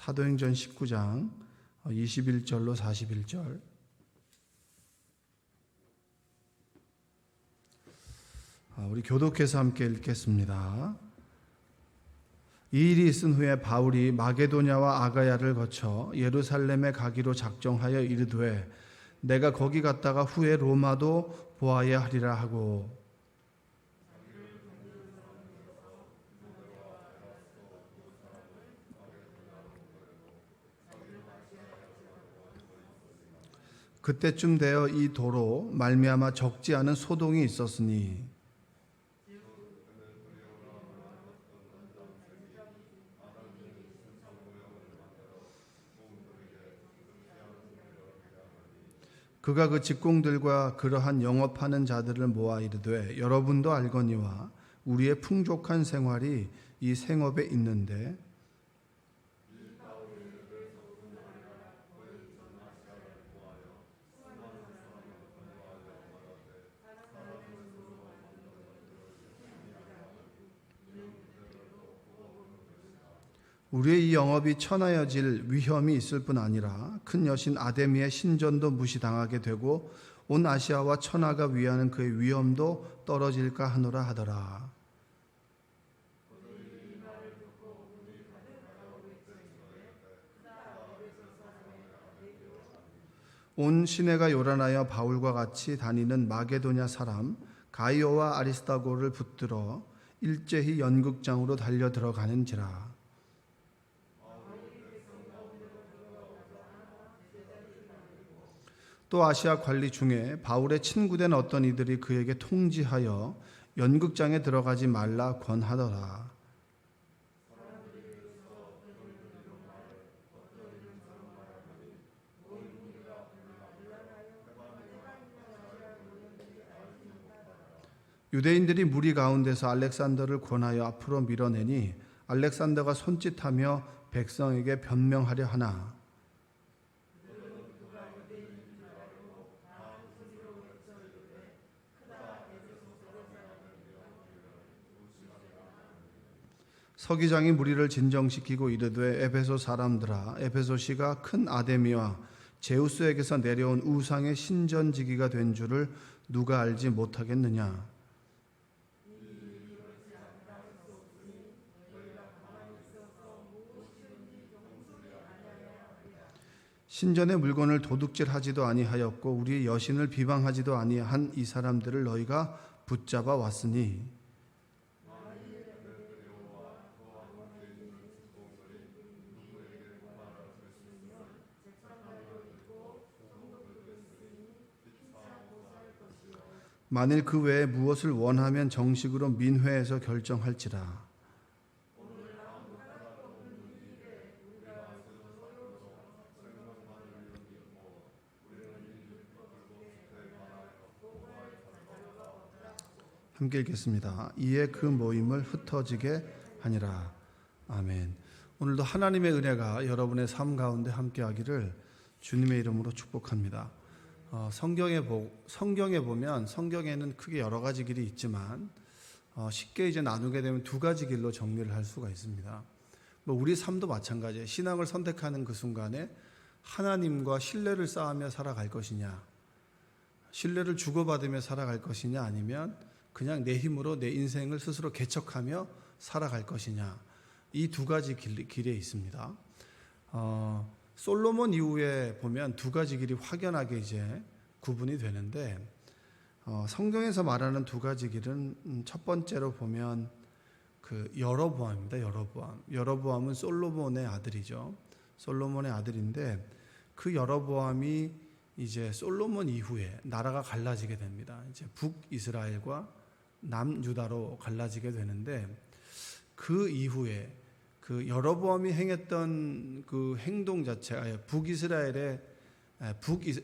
사도행전 19장 21절로 41절. 우리 교독해서 함께 읽겠습니다. 이 일이 있은 후에 바울이 마게도냐와 아가야를 거쳐 예루살렘에 가기로 작정하여 이르되 내가 거기 갔다가 후에 로마도 보아야 하리라 하고, 그때쯤 되어 이 도로 말미암아 적지 않은 소동이 있었으니 그가 그 직공들과 그러한 영업하는 자들을 모아 이르되 여러분도 알거니와 우리의 풍족한 생활이 이 생업에 있는데 우리의 이 영업이 천하여질 위험이 있을 뿐 아니라 큰 여신 아데미의 신전도 무시당하게 되고 온 아시아와 천하가 위하는 그의 위엄도 떨어질까 하노라 하더라. 온 시내가 요란하여 바울과 같이 다니는 마게도냐 사람 가이오와 아리스다고를 붙들어 일제히 연극장으로 달려 들어가는지라. 또 아시아 관리 중에 바울의 친구된 어떤 이들이 그에게 통지하여 연극장에 들어가지 말라 권하더라. 유대인들이 무리 가운데서 알렉산더를 권하여 앞으로 밀어내니 알렉산더가 손짓하며 백성에게 변명하려 하나 서기장이 무리를 진정시키고 이르되 에베소 사람들아, 에베소시가 큰 아데미와 제우스에게서 내려온 우상의 신전지기가 된 줄을 누가 알지 못하겠느냐. 신전의 물건을 도둑질하지도 아니하였고 우리의 여신을 비방하지도 아니한 이 사람들을 너희가 붙잡아 왔으니 만일 그 외에 무엇을 원하면 정식으로 민회에서 결정할지라. 함께 읽겠습니다. 이에 그 모임을 흩어지게 하니라. 아멘. 오늘도 하나님의 은혜가 여러분의 삶 가운데 함께하기를 주님의 이름으로 축복합니다. 성경에 보면 성경에는 크게 여러 가지 길이 있지만 쉽게 이제 나누게 되면 두 가지 길로 정리를 할 수가 있습니다. 우리 삶도 마찬가지예요. 신앙을 선택하는 그 순간에 하나님과 신뢰를 쌓으며 살아갈 것이냐, 신뢰를 주고받으며 살아갈 것이냐, 아니면 그냥 내 힘으로 내 인생을 스스로 개척하며 살아갈 것이냐, 이 두 가지 길에 있습니다. 솔로몬 이후에 보면 두 가지 길이 확연하게 이제 구분이 되는데 성경에서 말하는 두 가지 길은 첫 번째로 보면 그 여로보암입니다. 여로보암은 솔로몬의 아들이죠. 솔로몬의 아들인데 그 여로보암이 이제 솔로몬 이후에 나라가 갈라지게 됩니다. 이제 북이스라엘과 남유다로 갈라지게 되는데 그 이후에 그 여로보암이 행했던 그 행동 자체가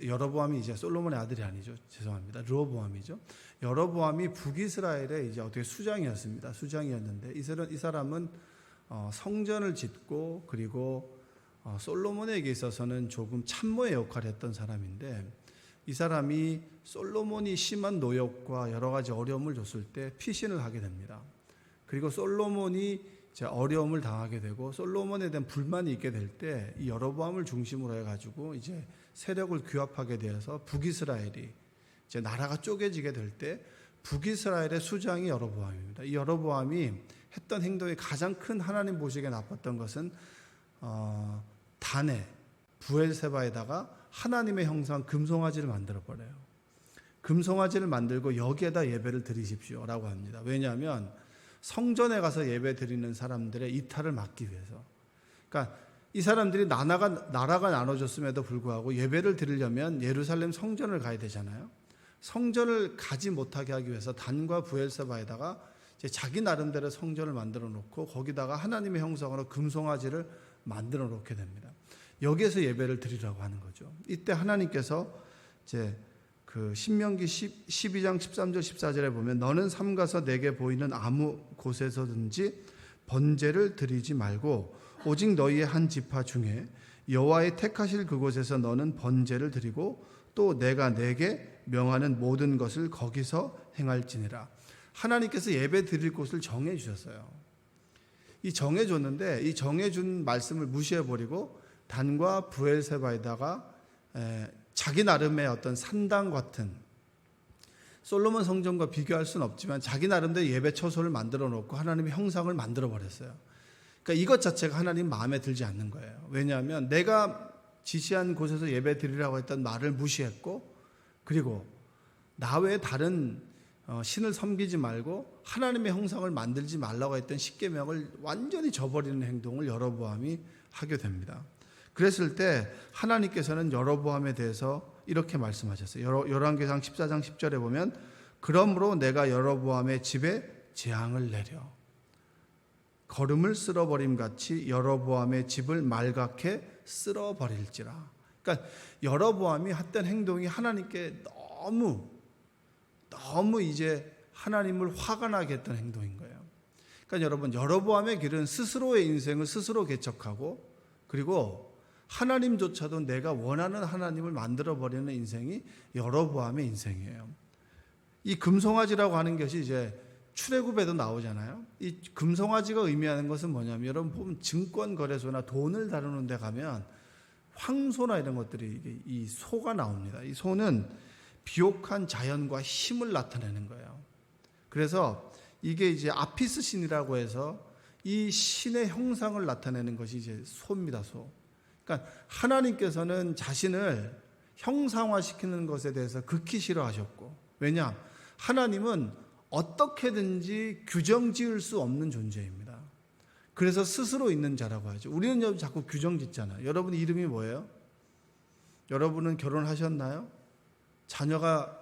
여로보암이 이제 솔로몬의 아들이 아니죠. 죄송합니다. 르호보암이죠. 여로보암이 북이스라엘의 이제 어떻게 수장이었는데 이 사람은 성전을 짓고 그리고 솔로몬에게 있어서는 조금 참모의 역할을 했던 사람인데 이 사람이 솔로몬이 심한 노역과 여러 가지 어려움을 줬을 때 피신을 하게 됩니다. 그리고 솔로몬이 이제 어려움을 당하게 되고 솔로몬에 대한 불만이 있게 될 때 이 여로보암을 중심으로 해가지고 이제 세력을 규합하게 되어서 북이스라엘이 이제 나라가 쪼개지게 될 때 북이스라엘의 수장이 여로보암입니다. 이 여로보암이 했던 행동이 가장 큰 하나님 보시기에 나빴던 것은 단에 부엘세바에다가 하나님의 형상 금송아지를 만들어 버려요. 금송아지를 만들고 여기에다 예배를 드리십시오라고 합니다. 왜냐하면 성전에 가서 예배 드리는 사람들의 이탈을 막기 위해서. 그러니까 이 사람들이 나라가 나눠졌음에도 불구하고 예배를 드리려면 예루살렘 성전을 가야 되잖아요. 성전을 가지 못하게 하기 위해서 단과 부엘세바에다가 이제 자기 나름대로 성전을 만들어 놓고 거기다가 하나님의 형상으로 금송아지를 만들어 놓게 됩니다. 여기에서 예배를 드리라고 하는 거죠. 이때 하나님께서 이제 그 신명기 12장 13절 14절에 보면 너는 삼가서 내게 보이는 아무 곳에서든지 번제를 드리지 말고 오직 너희의 한 지파 중에 여호와의 택하실 그곳에서 너는 번제를 드리고 또 내가 내게 명하는 모든 것을 거기서 행할지니라. 하나님께서 예배 드릴 곳을 정해 주셨어요. 이 정해 줬는데 이 정해 준 말씀을 무시해 버리고 단과 부엘세바에다가 자기 나름의 어떤 산당 같은, 솔로몬 성전과 비교할 수는 없지만 자기 나름대로 예배 처소를 만들어 놓고 하나님의 형상을 만들어 버렸어요. 그러니까 이것 자체가 하나님 마음에 들지 않는 거예요. 왜냐하면 내가 지시한 곳에서 예배 드리라고 했던 말을 무시했고, 그리고 나 외에 다른 신을 섬기지 말고 하나님의 형상을 만들지 말라고 했던 십계명을 완전히 저버리는 행동을 여로보암이 하게 됩니다. 그랬을 때 하나님께서는 여로보암에 대해서 이렇게 말씀하셨어요. 열왕기상 14장 10절에 보면 그러므로 내가 여로보암의 집에 재앙을 내려 거름을 쓸어버림같이 여로보암의 집을 말갛게 쓸어버릴지라. 그러니까 여로보암이 했던 행동이 하나님께 너무 이제 하나님을 화가 나게 했던 행동인 거예요. 그러니까 여러분, 여로보암의 길은 스스로의 인생을 스스로 개척하고, 그리고 하나님조차도 내가 원하는 하나님을 만들어버리는 인생이 여로보암의 인생이에요. 이 금송아지라고 하는 것이 이제 출애굽에도 나오잖아요. 이 금송아지가 의미하는 것은 뭐냐면, 여러분 보면 증권거래소나 돈을 다루는 데 가면 황소나 이런 것들이 이 소가 나옵니다. 이 소는 비옥한 자연과 힘을 나타내는 거예요. 그래서 이게 이제 아피스 신이라고 해서 이 신의 형상을 나타내는 것이 이제 소입니다, 소. 그러니까 하나님께서는 자신을 형상화시키는 것에 대해서 극히 싫어하셨고, 왜냐? 하나님은 어떻게든지 규정 지을 수 없는 존재입니다. 그래서 스스로 있는 자라고 하죠. 우리는 자꾸 규정 짓잖아요. 여러분 이름이 뭐예요? 여러분은 결혼하셨나요? 자녀가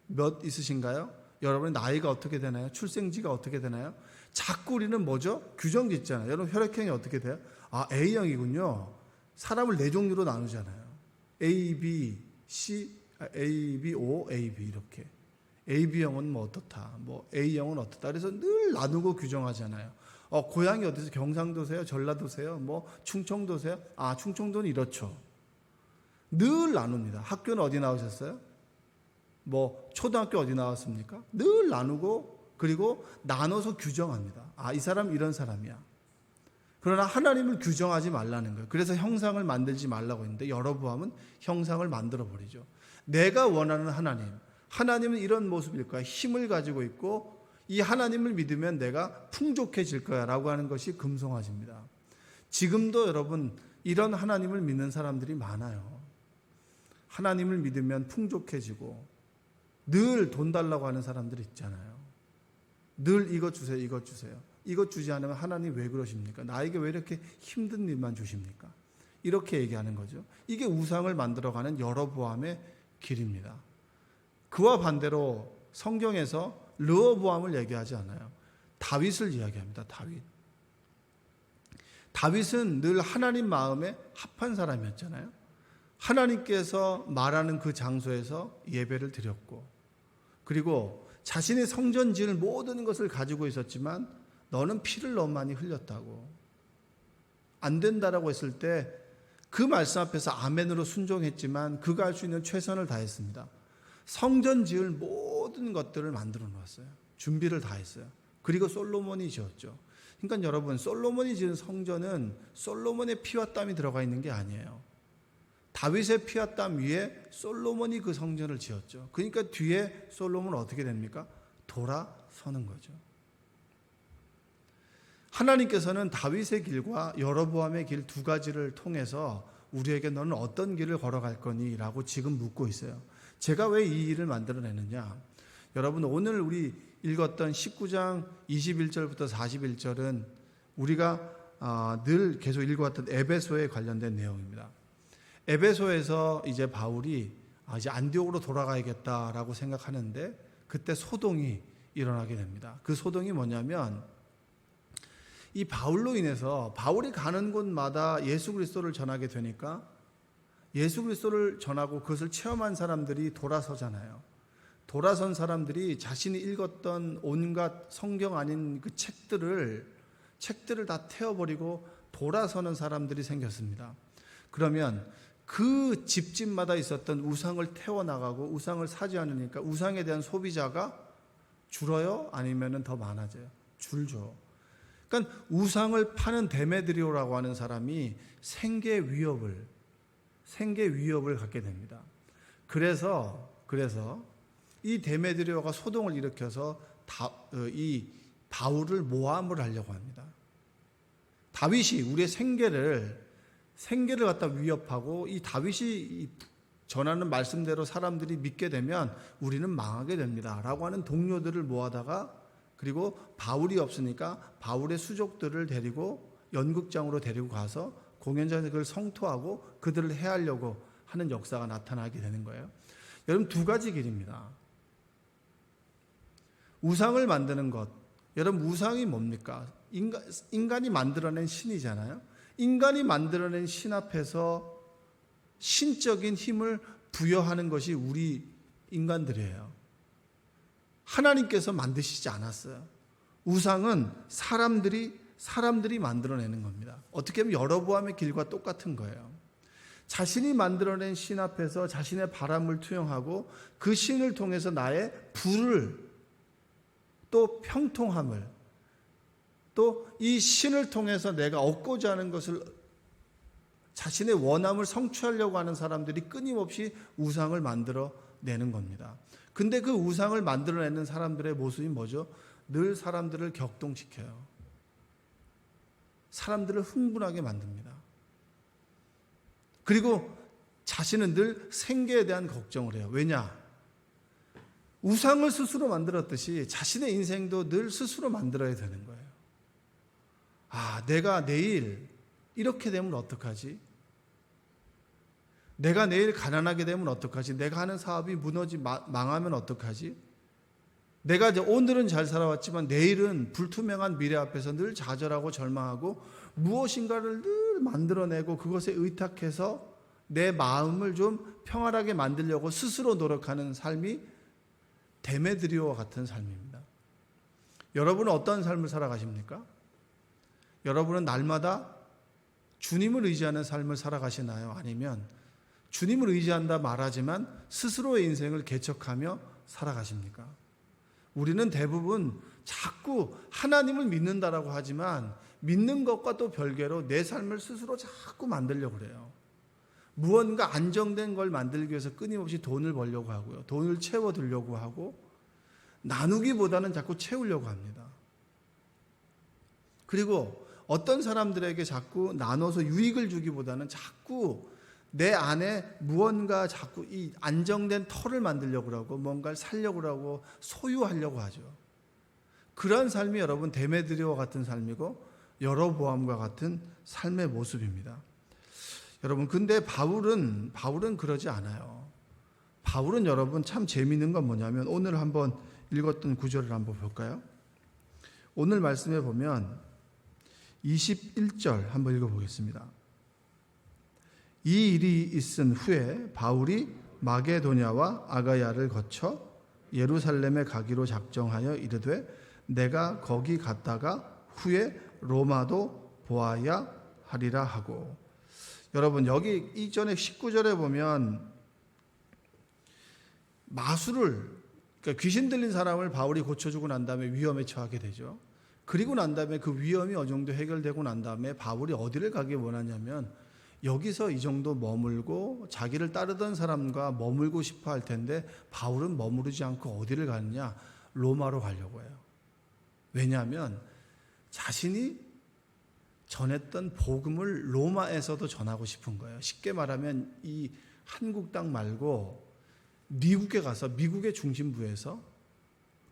몇 있으신가요? 여러분의 나이가 어떻게 되나요? 출생지가 어떻게 되나요? 자꾸 우리는 뭐죠? 규정 짓잖아요. 여러분 혈액형이 어떻게 돼요? 아, A형이군요. 사람을 네 종류로 나누잖아요. A, B, C, A, B, O, A, B 이렇게. AB형은 뭐 어떻다, 뭐 A형은 어떻다. 그래서 늘 나누고 규정하잖아요. 고향이 어디서 경상도세요? 전라도세요? 뭐 충청도세요? 아, 충청도는 이렇죠. 늘 나눕니다. 학교는 어디 나오셨어요? 뭐 초등학교 어디 나왔습니까? 늘 나누고, 그리고 나눠서 규정합니다. 아, 이 사람 이런 사람이야. 그러나 하나님을 규정하지 말라는 거예요. 그래서 형상을 만들지 말라고 했는데 여로보암은 형상을 만들어 버리죠. 내가 원하는 하나님은 이런 모습일 거야. 힘을 가지고 있고 이 하나님을 믿으면 내가 풍족해질 거야 라고 하는 것이 금송아지입니다. 지금도 여러분 이런 하나님을 믿는 사람들이 많아요. 하나님을 믿으면 풍족해지고 늘 돈 달라고 하는 사람들 있잖아요. 늘 이것 주세요, 이것 주세요. 이것 주지 않으면 하나님 왜 그러십니까? 나에게 왜 이렇게 힘든 일만 주십니까? 이렇게 얘기하는 거죠. 이게 우상을 만들어가는 여로보암의 길입니다. 그와 반대로 성경에서 르호보암을 얘기하지 않아요. 다윗을 이야기합니다. 다윗은 늘 하나님 마음에 합한 사람이었잖아요. 하나님께서 말하는 그 장소에서 예배를 드렸고, 그리고 자신의 성전 지을 모든 것을 가지고 있었지만 너는 피를 너무 많이 흘렸다고, 안 된다라고 했을 때 그 말씀 앞에서 아멘으로 순종했지만 그가 할 수 있는 최선을 다했습니다. 성전 지을 모든 것들을 만들어 놓았어요. 준비를 다 했어요. 그리고 솔로몬이 지었죠. 그러니까 여러분, 솔로몬이 지은 성전은 솔로몬의 피와 땀이 들어가 있는 게 아니에요. 다윗의 피와 땀 위에 솔로몬이 그 성전을 지었죠. 그러니까 뒤에 솔로몬은 어떻게 됩니까? 돌아서는 거죠. 하나님께서는 다윗의 길과 여로보암의 길 두 가지를 통해서 우리에게 너는 어떤 길을 걸어갈 거니? 라고 지금 묻고 있어요. 제가 왜 이 일을 만들어내느냐? 여러분, 오늘 우리 읽었던 19장 21절부터 41절은 우리가 늘 계속 읽어왔던 에베소에 관련된 내용입니다. 에베소에서 이제 바울이 이제 안디옥으로 돌아가야겠다라고 생각하는데 그때 소동이 일어나게 됩니다. 그 소동이 뭐냐면 이 바울로 인해서 바울이 가는 곳마다 예수 그리스도를 전하게 되니까 예수 그리스도를 전하고 그것을 체험한 사람들이 돌아서잖아요. 돌아선 사람들이 자신이 읽었던 온갖 성경 아닌 그 책들을 다 태워버리고 돌아서는 사람들이 생겼습니다. 그러면 그 집집마다 있었던 우상을 태워나가고 우상을 사지 않으니까 우상에 대한 소비자가 줄어요? 아니면 더 많아져요? 줄죠. 그러니까 우상을 파는 데메드리오라고 하는 사람이 생계 위협을 갖게 됩니다. 그래서 이 데메드리오가 소동을 일으켜서 이 바울을 모함을 하려고 합니다. 다윗이 우리의 생계를 갖다 위협하고 이 다윗이 전하는 말씀대로 사람들이 믿게 되면 우리는 망하게 됩니다 라고 하는 동료들을 모아다가 그리고 바울이 없으니까 바울의 수족들을 데리고 연극장으로 데리고 가서 공연장에서 그걸 성토하고 그들을 해하려고 하는 역사가 나타나게 되는 거예요. 여러분, 두 가지 길입니다. 우상을 만드는 것. 여러분, 우상이 뭡니까? 인간이 만들어낸 신이잖아요. 인간이 만들어낸 신 앞에서 신적인 힘을 부여하는 것이 우리 인간들이에요. 하나님께서 만드시지 않았어요. 우상은 사람들이 만들어내는 겁니다. 어떻게 보면 여로보암의 길과 똑같은 거예요. 자신이 만들어낸 신 앞에서 자신의 바람을 투영하고 그 신을 통해서 나의 부를 또 평통함을 또 이 신을 통해서 내가 얻고자 하는 것을 자신의 원함을 성취하려고 하는 사람들이 끊임없이 우상을 만들어내는 겁니다. 근데 그 우상을 만들어내는 사람들의 모습이 뭐죠? 늘 사람들을 격동시켜요. 사람들을 흥분하게 만듭니다. 그리고 자신은 늘 생계에 대한 걱정을 해요. 왜냐? 우상을 스스로 만들었듯이 자신의 인생도 늘 스스로 만들어야 되는 거예요. 내가 내일 이렇게 되면 어떡하지? 내가 내일 가난하게 되면 어떡하지? 내가 하는 사업이 망하면 어떡하지? 내가 이제 오늘은 잘 살아왔지만 내일은 불투명한 미래 앞에서 늘 좌절하고 절망하고 무엇인가를 늘 만들어내고 그것에 의탁해서 내 마음을 좀 평안하게 만들려고 스스로 노력하는 삶이 데메드리오와 같은 삶입니다. 여러분은 어떤 삶을 살아가십니까? 여러분은 날마다 주님을 의지하는 삶을 살아가시나요? 아니면 주님을 의지한다 말하지만 스스로의 인생을 개척하며 살아가십니까? 우리는 대부분 자꾸 하나님을 믿는다라고 하지만 믿는 것과 또 별개로 내 삶을 스스로 자꾸 만들려고 그래요. 무언가 안정된 걸 만들기 위해서 끊임없이 돈을 벌려고 하고요. 돈을 채워두려고 하고 나누기보다는 자꾸 채우려고 합니다. 그리고 어떤 사람들에게 자꾸 나눠서 유익을 주기보다는 자꾸 내 안에 무언가 자꾸 이 안정된 터를 만들려고 하고 뭔가를 살려고 하고 소유하려고 하죠. 그런 삶이 여러분 데메드리오와 같은 삶이고 여로보암과 같은 삶의 모습입니다. 여러분, 근데 바울은 그러지 않아요. 바울은 여러분 참 재미있는 건 뭐냐면 오늘 한번 읽었던 구절을 한번 볼까요? 오늘 말씀에 보면 21절 한번 읽어보겠습니다. 이 일이 있은 후에 바울이 마게도냐와 아가야를 거쳐 예루살렘에 가기로 작정하여 이르되 내가 거기 갔다가 후에 로마도 보아야 하리라 하고. 여러분, 여기 이전에 19절에 보면 마술을, 그러니까 귀신 들린 사람을 바울이 고쳐주고 난 다음에 위험에 처하게 되죠. 그리고 난 다음에 그 위험이 어느 정도 해결되고 난 다음에 바울이 어디를 가기 원하냐면 여기서 이 정도 머물고 자기를 따르던 사람과 머물고 싶어 할 텐데 바울은 머무르지 않고 어디를 가느냐? 로마로 가려고 해요. 왜냐하면 자신이 전했던 복음을 로마에서도 전하고 싶은 거예요. 쉽게 말하면 이 한국 땅 말고 미국에 가서 미국의 중심부에서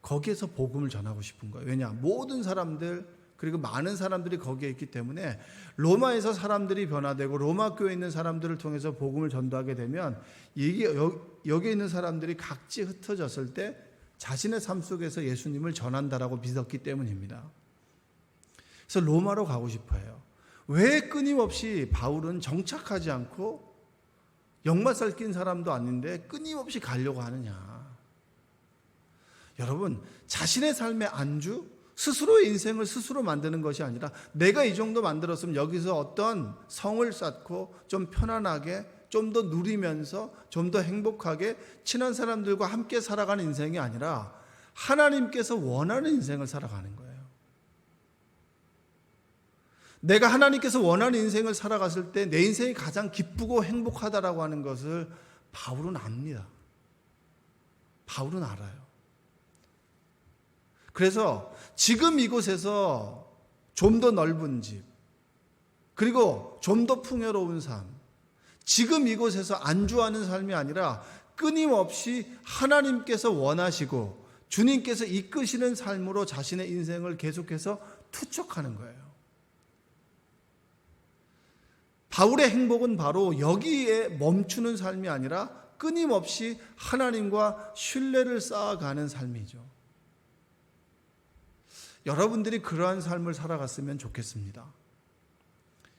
거기에서 복음을 전하고 싶은 거예요. 왜냐? 모든 사람들 그리고 많은 사람들이 거기에 있기 때문에 로마에서 사람들이 변화되고 로마 교회에 있는 사람들을 통해서 복음을 전도하게 되면 이게 여기에 있는 사람들이 각지 흩어졌을 때 자신의 삶 속에서 예수님을 전한다라고 믿었기 때문입니다. 그래서 로마로 가고 싶어요. 왜 끊임없이 바울은 정착하지 않고 역마살 낀 사람도 아닌데 끊임없이 가려고 하느냐? 여러분, 자신의 삶의 안주, 스스로의 인생을 스스로 만드는 것이 아니라 내가 이 정도 만들었으면 여기서 어떤 성을 쌓고 좀 편안하게 좀 더 누리면서 좀 더 행복하게 친한 사람들과 함께 살아가는 인생이 아니라 하나님께서 원하는 인생을 살아가는 거예요. 내가 하나님께서 원하는 인생을 살아갔을 때 내 인생이 가장 기쁘고 행복하다라고 하는 것을 바울은 압니다. 바울은 알아요. 그래서 지금 이곳에서 좀 더 넓은 집, 그리고 좀 더 풍요로운 삶, 지금 이곳에서 안주하는 삶이 아니라 끊임없이 하나님께서 원하시고 주님께서 이끄시는 삶으로 자신의 인생을 계속해서 투척하는 거예요. 바울의 행복은 바로 여기에 멈추는 삶이 아니라 끊임없이 하나님과 신뢰를 쌓아가는 삶이죠. 여러분들이 그러한 삶을 살아갔으면 좋겠습니다.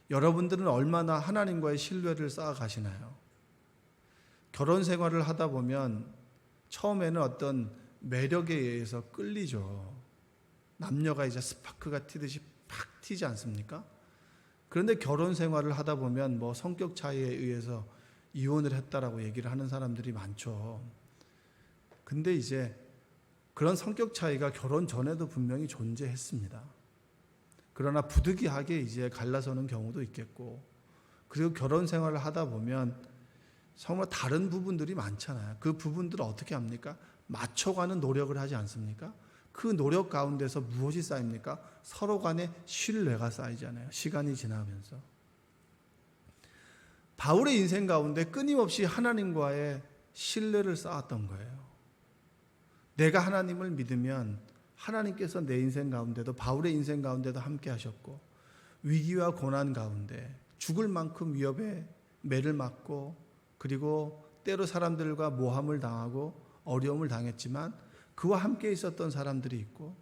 여러분들은 얼마나 하나님과의 신뢰를 쌓아가시나요? 결혼 생활을 하다 보면 처음에는 어떤 매력에 의해서 끌리죠. 남녀가 이제 스파크가 튀듯이 팍 튀지 않습니까? 그런데 결혼 생활을 하다 보면 뭐 성격 차이에 의해서 이혼을 했다라고 얘기를 하는 사람들이 많죠. 근데 이제 그런 성격 차이가 결혼 전에도 분명히 존재했습니다. 그러나 부득이하게 이제 갈라서는 경우도 있겠고, 그리고 결혼 생활을 하다 보면 정말 다른 부분들이 많잖아요. 그 부분들을 어떻게 합니까? 맞춰가는 노력을 하지 않습니까? 그 노력 가운데서 무엇이 쌓입니까? 서로 간의 신뢰가 쌓이잖아요. 시간이 지나면서. 바울의 인생 가운데 끊임없이 하나님과의 신뢰를 쌓았던 거예요. 내가 하나님을 믿으면 하나님께서 내 인생 가운데도, 바울의 인생 가운데도 함께 하셨고, 위기와 고난 가운데 죽을 만큼 위협에 매를 맞고, 그리고 때로 사람들과 모함을 당하고 어려움을 당했지만 그와 함께 있었던 사람들이 있고,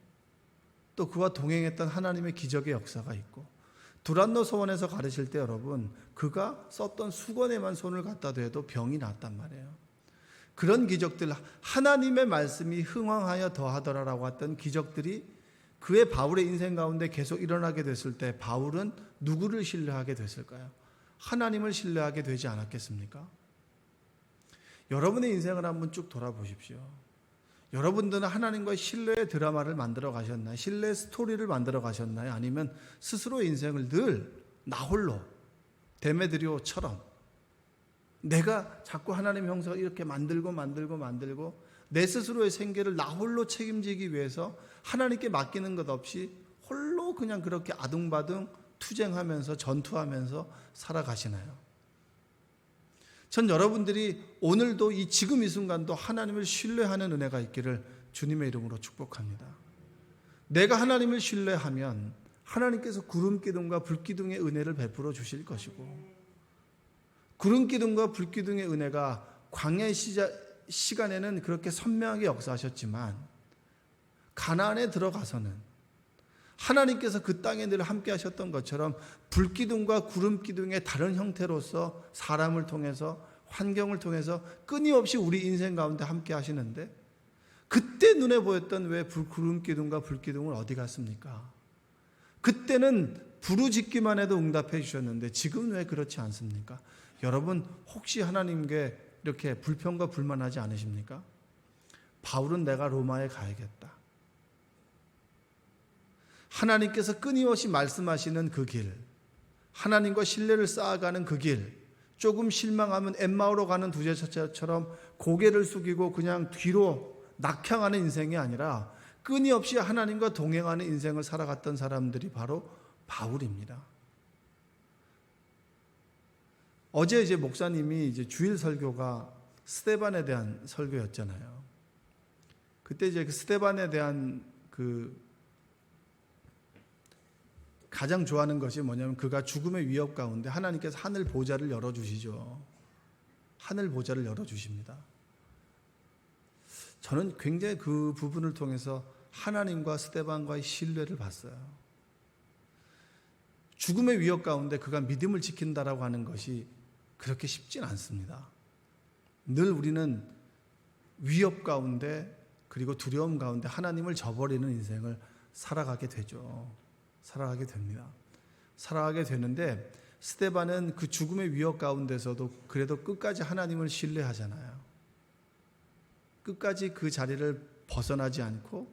또 그와 동행했던 하나님의 기적의 역사가 있고, 두란노 소원에서 가르칠 때 여러분, 그가 썼던 수건에만 손을 갖다 대도 병이 났단 말이에요. 그런 기적들, 하나님의 말씀이 흥왕하여 더하더라라고 했던 기적들이 그의 바울의 인생 가운데 계속 일어나게 됐을 때 바울은 누구를 신뢰하게 됐을까요? 하나님을 신뢰하게 되지 않았겠습니까? 여러분의 인생을 한번 쭉 돌아보십시오. 여러분들은 하나님과의 신뢰의 드라마를 만들어 가셨나요? 신뢰의 스토리를 만들어 가셨나요? 아니면 스스로의 인생을 늘 나홀로 데메드리오처럼 내가 자꾸 하나님 형상을 이렇게 만들고 내 스스로의 생계를 나홀로 책임지기 위해서 하나님께 맡기는 것 없이 홀로 그냥 그렇게 아둥바둥 투쟁하면서 전투하면서 살아가시나요? 전 여러분들이 오늘도 지금 이 순간도 하나님을 신뢰하는 은혜가 있기를 주님의 이름으로 축복합니다. 내가 하나님을 신뢰하면 하나님께서 구름기둥과 불기둥의 은혜를 베풀어 주실 것이고, 구름기둥과 불기둥의 은혜가 광야의 시간에는 그렇게 선명하게 역사하셨지만 가나안에 들어가서는 하나님께서 그 땅에 늘 함께 하셨던 것처럼 불기둥과 구름기둥의 다른 형태로서 사람을 통해서, 환경을 통해서 끊임없이 우리 인생 가운데 함께 하시는데, 그때 눈에 보였던 왜 구름기둥과 불기둥은 어디 갔습니까? 그때는 부르짖기만 해도 응답해 주셨는데 지금은 왜 그렇지 않습니까? 여러분, 혹시 하나님께 이렇게 불평과 불만하지 않으십니까? 바울은 내가 로마에 가야겠다. 하나님께서 끊임없이 말씀하시는 그 길, 하나님과 신뢰를 쌓아가는 그 길, 조금 실망하면 엠마오로 가는 두제처럼 고개를 숙이고 그냥 뒤로 낙향하는 인생이 아니라 끊임없이 하나님과 동행하는 인생을 살아갔던 사람들이 바로 바울입니다. 어제 이제 목사님이 이제 주일 설교가 스데반에 대한 설교였잖아요. 그때 이제 그 스데반에 대한 그 가장 좋아하는 것이 뭐냐면 그가 죽음의 위협 가운데 하나님께서 하늘 보좌를 열어주시죠. 하늘 보좌를 열어주십니다. 저는 굉장히 그 부분을 통해서 하나님과 스데반과의 신뢰를 봤어요. 죽음의 위협 가운데 그가 믿음을 지킨다라고 하는 것이 그렇게 쉽진 않습니다. 늘 우리는 위협 가운데 그리고 두려움 가운데 하나님을 저버리는 인생을 살아가게 되죠. 살아가게 됩니다. 살아가게 되는데 스데반은 그 죽음의 위협 가운데서도 그래도 끝까지 하나님을 신뢰하잖아요. 끝까지 그 자리를 벗어나지 않고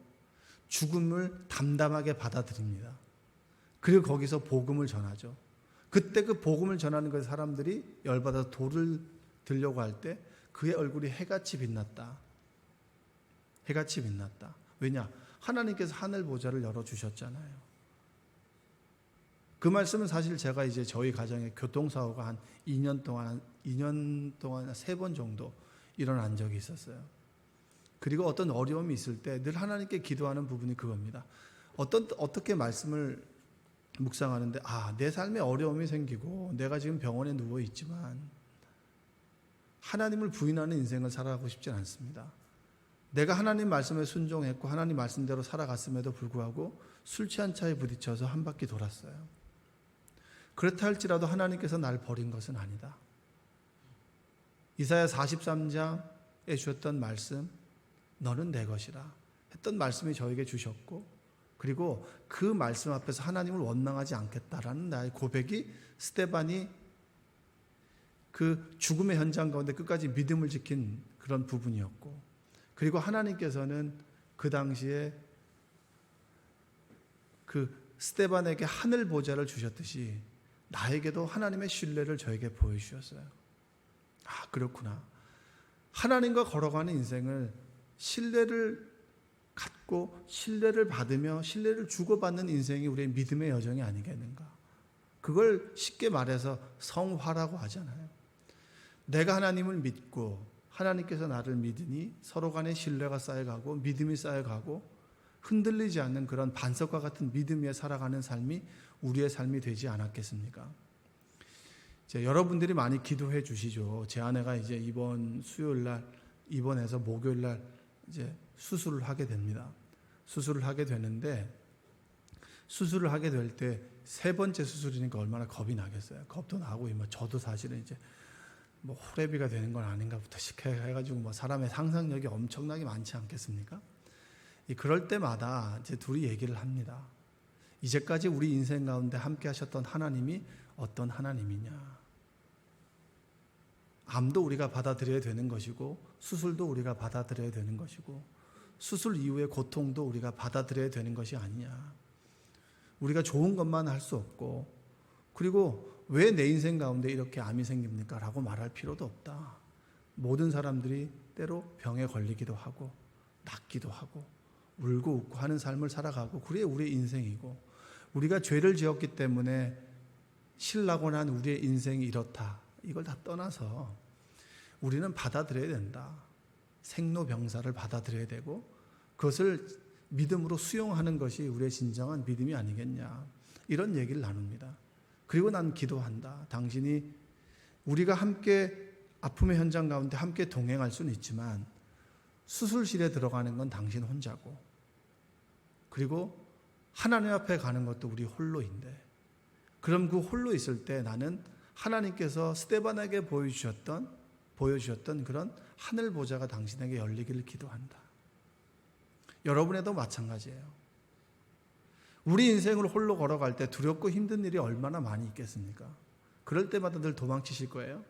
죽음을 담담하게 받아들입니다. 그리고 거기서 복음을 전하죠. 그때 그 복음을 전하는 그 사람들이 열받아서 돌을 들려고 할 때 그의 얼굴이 해같이 빛났다. 해같이 빛났다. 왜냐? 하나님께서 하늘 보좌를 열어주셨잖아요. 그 말씀은 사실 제가 이제 저희 가정에 교통사고가 한 2년 동안 3번 정도 일어난 적이 있었어요. 그리고 어떤 어려움이 있을 때 늘 하나님께 기도하는 부분이 그겁니다. 어떻게 말씀을 묵상하는데 내 삶에 어려움이 생기고 내가 지금 병원에 누워 있지만 하나님을 부인하는 인생을 살아가고 싶지 않습니다. 내가 하나님 말씀에 순종했고 하나님 말씀대로 살아갔음에도 불구하고 술 취한 차에 부딪혀서 한 바퀴 돌았어요. 그렇다 할지라도 하나님께서 날 버린 것은 아니다. 이사야 43장에 주셨던 말씀, 너는 내 것이라 했던 말씀이 저에게 주셨고, 그리고 그 말씀 앞에서 하나님을 원망하지 않겠다라는 나의 고백이 스데반이 그 죽음의 현장 가운데 끝까지 믿음을 지킨 그런 부분이었고, 그리고 하나님께서는 그 당시에 그 스데반에게 하늘 보좌를 주셨듯이 나에게도 하나님의 신뢰를 저에게 보여주셨어요. 그렇구나. 하나님과 걸어가는 인생을 신뢰를 갖고 신뢰를 받으며 신뢰를 주고받는 인생이 우리의 믿음의 여정이 아니겠는가. 그걸 쉽게 말해서 성화라고 하잖아요. 내가 하나님을 믿고 하나님께서 나를 믿으니 서로 간에 신뢰가 쌓여가고 믿음이 쌓여가고 흔들리지 않는 그런 반석과 같은 믿음 위에 살아가는 삶이 우리의 삶이 되지 않았겠습니까? 여러분들이 많이 기도해 주시죠. 제 아내가 이제 이번 수요일 날 입원해서 목요일 날 이제 수술을 하게 됩니다. 수술을 하게 되는데 수술을 하게 될 때 3번째 수술이니까 얼마나 겁이 나겠어요. 겁도 나고 저도 사실은 이제 호래비가 되는 건 아닌가부터 해가지고 사람의 상상력이 엄청나게 많지 않겠습니까? 그럴 때마다 이제 둘이 얘기를 합니다. 이제까지 우리 인생 가운데 함께 하셨던 하나님이 어떤 하나님이냐. 암도 우리가 받아들여야 되는 것이고 수술도 우리가 받아들여야 되는 것이고 수술 이후의 고통도 우리가 받아들여야 되는 것이 아니냐. 우리가 좋은 것만 할 수 없고, 그리고 왜 내 인생 가운데 이렇게 암이 생깁니까? 라고 말할 필요도 없다. 모든 사람들이 때로 병에 걸리기도 하고 낫기도 하고 울고 웃고 하는 삶을 살아가고, 그게 우리의 인생이고, 우리가 죄를 지었기 때문에 신라고 난 우리의 인생이 이렇다, 이걸 다 떠나서 우리는 받아들여야 된다. 생로병사를 받아들여야 되고 그것을 믿음으로 수용하는 것이 우리의 진정한 믿음이 아니겠냐, 이런 얘기를 나눕니다. 그리고 난 기도한다. 당신이 우리가 함께 아픔의 현장 가운데 함께 동행할 수는 있지만 수술실에 들어가는 건 당신 혼자고, 그리고 하나님 앞에 가는 것도 우리 홀로인데, 그럼 그 홀로 있을 때 나는 하나님께서 스데반에게 보여주셨던 그런 하늘 보좌가 당신에게 열리기를 기도한다. 여러분에도 마찬가지예요. 우리 인생을 홀로 걸어갈 때 두렵고 힘든 일이 얼마나 많이 있겠습니까? 그럴 때마다 늘 도망치실 거예요?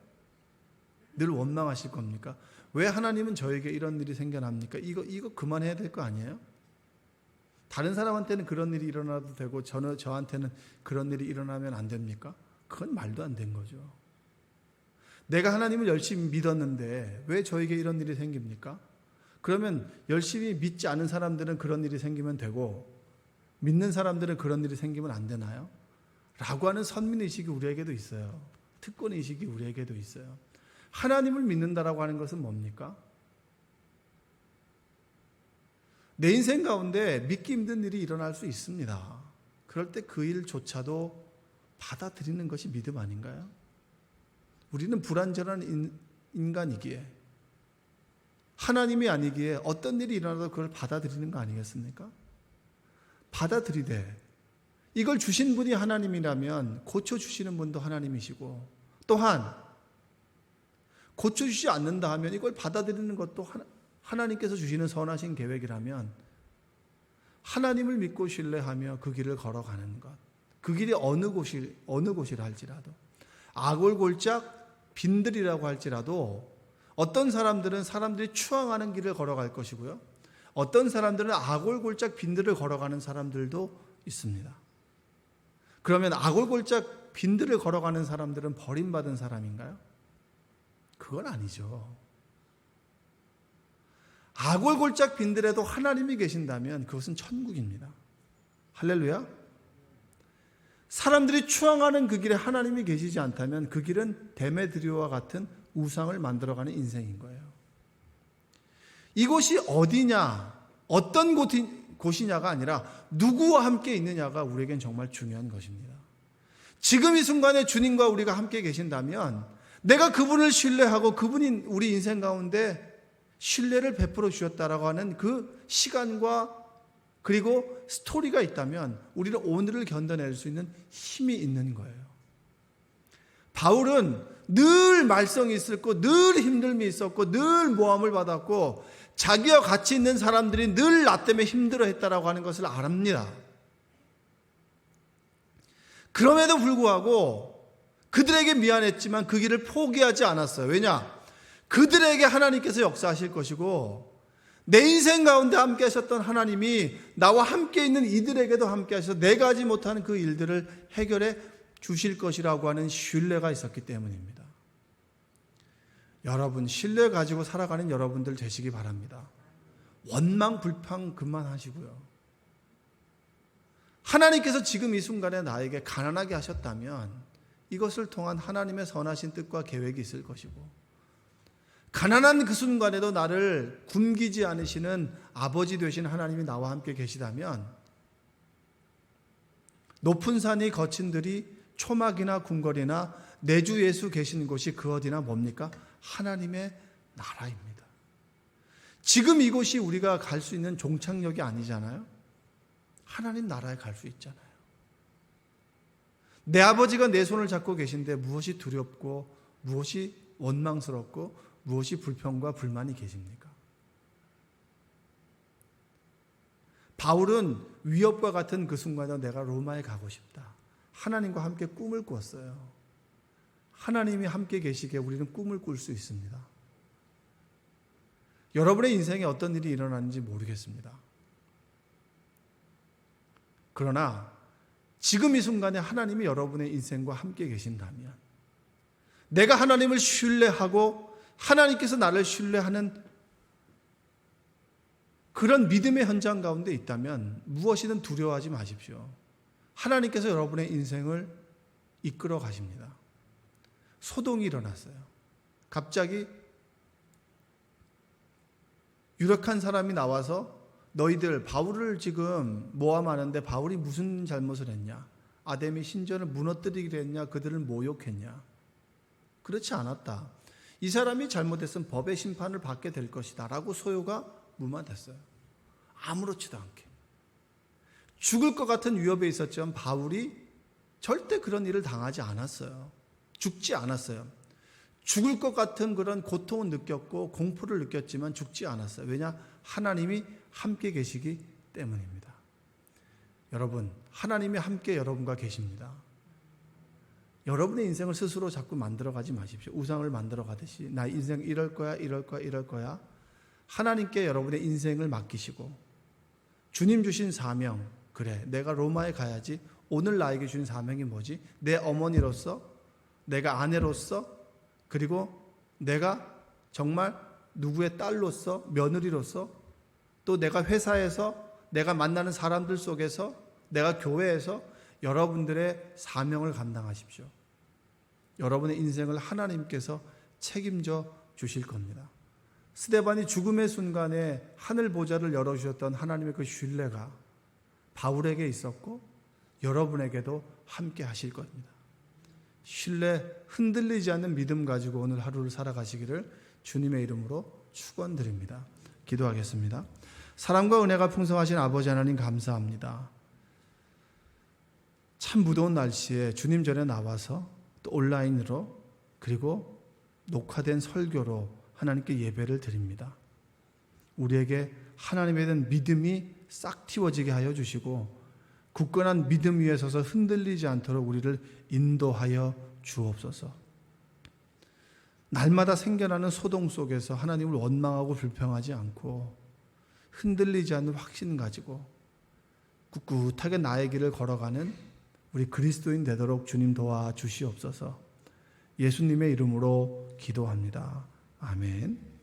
늘 원망하실 겁니까? 왜 하나님은 저에게 이런 일이 생겨납니까? 이거 그만해야 될 거 아니에요? 다른 사람한테는 그런 일이 일어나도 되고 저한테는 그런 일이 일어나면 안 됩니까? 그건 말도 안 된 거죠. 내가 하나님을 열심히 믿었는데 왜 저에게 이런 일이 생깁니까? 그러면 열심히 믿지 않은 사람들은 그런 일이 생기면 되고 믿는 사람들은 그런 일이 생기면 안 되나요? 라고 하는 선민의식이 우리에게도 있어요. 특권의식이 우리에게도 있어요. 하나님을 믿는다라고 하는 것은 뭡니까? 내 인생 가운데 믿기 힘든 일이 일어날 수 있습니다. 그럴 때 그 일조차도 받아들이는 것이 믿음 아닌가요? 우리는 불완전한 인간이기에 하나님이 아니기에 어떤 일이 일어나도 그걸 받아들이는 거 아니겠습니까? 받아들이되 이걸 주신 분이 하나님이라면 고쳐주시는 분도 하나님이시고 또한 고쳐주지 않는다 하면 이걸 받아들이는 것도 하나님께서 주시는 선하신 계획이라면 하나님을 믿고 신뢰하며 그 길을 걸어가는 것, 그 길이 어느 곳이라 할지라도 아골골짝 빈들이라고 할지라도 어떤 사람들은 사람들이 추앙하는 길을 걸어갈 것이고요, 어떤 사람들은 아골골짝 빈들을 걸어가는 사람들도 있습니다. 그러면 아골골짝 빈들을 걸어가는 사람들은 버림받은 사람인가요? 그건 아니죠. 아골골짝 빈들에도 하나님이 계신다면 그것은 천국입니다. 할렐루야. 사람들이 추앙하는 그 길에 하나님이 계시지 않다면 그 길은 데메드리오와 같은 우상을 만들어가는 인생인 거예요. 이곳이 어디냐, 어떤 곳이냐가 아니라 누구와 함께 있느냐가 우리에겐 정말 중요한 것입니다. 지금 이 순간에 주님과 우리가 함께 계신다면 내가 그분을 신뢰하고 그분이 우리 인생 가운데 신뢰를 베풀어 주셨다라고 하는 그 시간과 그리고 스토리가 있다면 우리는 오늘을 견뎌낼 수 있는 힘이 있는 거예요. 바울은 늘 말썽이 있었고 늘 힘듦이 있었고 늘 모함을 받았고 자기와 같이 있는 사람들이 늘 나 때문에 힘들어했다라고 하는 것을 압니다. 그럼에도 불구하고 그들에게 미안했지만 그 길을 포기하지 않았어요. 왜냐? 그들에게 하나님께서 역사하실 것이고 내 인생 가운데 함께 하셨던 하나님이 나와 함께 있는 이들에게도 함께 하셔서 내가 하지 못하는 그 일들을 해결해 주실 것이라고 하는 신뢰가 있었기 때문입니다. 여러분, 신뢰 가지고 살아가는 여러분들 되시기 바랍니다. 원망 불평 그만하시고요. 하나님께서 지금 이 순간에 나에게 가난하게 하셨다면 이것을 통한 하나님의 선하신 뜻과 계획이 있을 것이고 가난한 그 순간에도 나를 굶기지 않으시는 아버지 되신 하나님이 나와 함께 계시다면 높은 산이 거친 들이 초막이나 궁궐이나 내 주 예수 계신 곳이 그 어디나 뭡니까? 하나님의 나라입니다. 지금 이곳이 우리가 갈 수 있는 종착역이 아니잖아요. 하나님 나라에 갈 수 있잖아요. 내 아버지가 내 손을 잡고 계신데 무엇이 두렵고 무엇이 원망스럽고 무엇이 불평과 불만이 계십니까? 바울은 위협과 같은 그 순간에 내가 로마에 가고 싶다. 하나님과 함께 꿈을 꾸었어요. 하나님이 함께 계시기에 우리는 꿈을 꿀 수 있습니다. 여러분의 인생에 어떤 일이 일어나는지 모르겠습니다. 그러나 지금 이 순간에 하나님이 여러분의 인생과 함께 계신다면 내가 하나님을 신뢰하고 하나님께서 나를 신뢰하는 그런 믿음의 현장 가운데 있다면 무엇이든 두려워하지 마십시오. 하나님께서 여러분의 인생을 이끌어 가십니다. 소동이 일어났어요. 갑자기 유력한 사람이 나와서 너희들 바울을 지금 모함하는데 바울이 무슨 잘못을 했냐? 아담의 신전을 무너뜨리기로 했냐? 그들을 모욕했냐? 그렇지 않았다. 이 사람이 잘못했으면 법의 심판을 받게 될 것이다 라고 소요가 무마됐어요. 아무렇지도 않게. 죽을 것 같은 위협에 있었지만 바울이 절대 그런 일을 당하지 않았어요. 죽지 않았어요. 죽을 것 같은 그런 고통을 느꼈고 공포를 느꼈지만 죽지 않았어요. 왜냐? 하나님이 함께 계시기 때문입니다. 여러분, 하나님이 함께 여러분과 계십니다. 여러분의 인생을 스스로 자꾸 만들어가지 마십시오. 우상을 만들어가듯이 나 인생 이럴 거야, 이럴 거야, 이럴 거야. 하나님께 여러분의 인생을 맡기시고 주님 주신 사명, 그래 내가 로마에 가야지. 오늘 나에게 주신 사명이 뭐지? 내 어머니로서, 내가 아내로서, 그리고 내가 정말 누구의 딸로서, 며느리로서, 또 내가 회사에서, 내가 만나는 사람들 속에서, 내가 교회에서 여러분들의 사명을 감당하십시오. 여러분의 인생을 하나님께서 책임져 주실 겁니다. 스데반이 죽음의 순간에 하늘 보좌를 열어주셨던 하나님의 그 신뢰가 바울에게 있었고 여러분에게도 함께 하실 겁니다. 신뢰 흔들리지 않는 믿음 가지고 오늘 하루를 살아가시기를 주님의 이름으로 축원드립니다. 기도하겠습니다. 사랑과 은혜가 풍성하신 아버지 하나님 감사합니다. 참 무더운 날씨에 주님 전에 나와서 또 온라인으로 그리고 녹화된 설교로 하나님께 예배를 드립니다. 우리에게 하나님에 대한 믿음이 싹 틔워지게 하여 주시고 굳건한 믿음 위에 서서 흔들리지 않도록 우리를 인도하여 주옵소서. 날마다 생겨나는 소동 속에서 하나님을 원망하고 불평하지 않고 흔들리지 않는 확신 가지고 꿋꿋하게 나의 길을 걸어가는 우리 그리스도인 되도록 주님 도와주시옵소서. 예수님의 이름으로 기도합니다. 아멘.